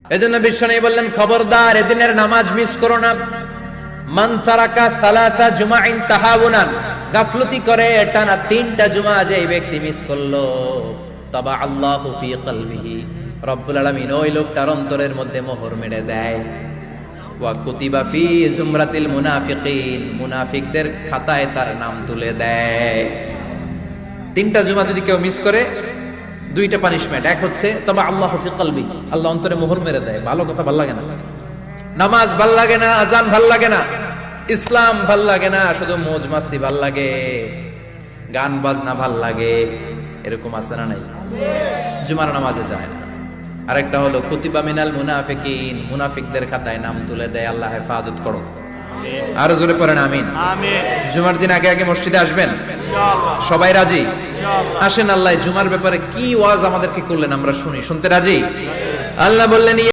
এজন্য বিশ্বনবী বললেন, খবরদার এদিনের নামাজ মিস করো না। মান তারাকা সালাসা জুমাইন তাহাউনান, গাফলতি করে টানা 3টা জুমা যে ব্যক্তি মিস করলো, তাবা আল্লাহু ফি কলবিহি, রব্বুল আলামিন ওই লোকটার অন্তরের মধ্যে মোহর মেরে দেয়। ওয়া কুতিবা ফি জুমরাতিল মুনাফিকিন, মুনাফিকদের খাতায় তার নাম তুলে দেয়। 3টা জুমা যদি কেউ মিস করে, 2টা পানিশমেন্ট। এক হচ্ছে তবে আল্লাহ ফি কলবি, আল্লাহ অন্তরে মোহর মেরে দেয়। ভালো কথা ভাল লাগে না, নামাজ ভাল লাগে না, আজান ভাল লাগে না, ইসলাম ভাল লাগে না, শুধু মৌজ মাস্তি ভাল লাগে, গান বাজনা ভাল লাগে, এরকম আছে না নাই? জুমার নামাজে যায় না। আরেকটা হলো কুতিবা মিনাল মুনাফিকিন, মুনাফিকদের খাতায় নাম তুলে দেয়। আল্লাহ হেফাজত করো। আরো জোরে পড়েন আমিন। জুমার দিন আগে আগে মসজিদে আসবেন ইনশাআল্লাহ। সবাই রাজি? আসেন, আল্লাহ জুমার ব্যাপারে কি ওয়াজ আমাদেরকে করলেন আমরা শুনি। শুনতে রাজি? আল্লাহ বললেন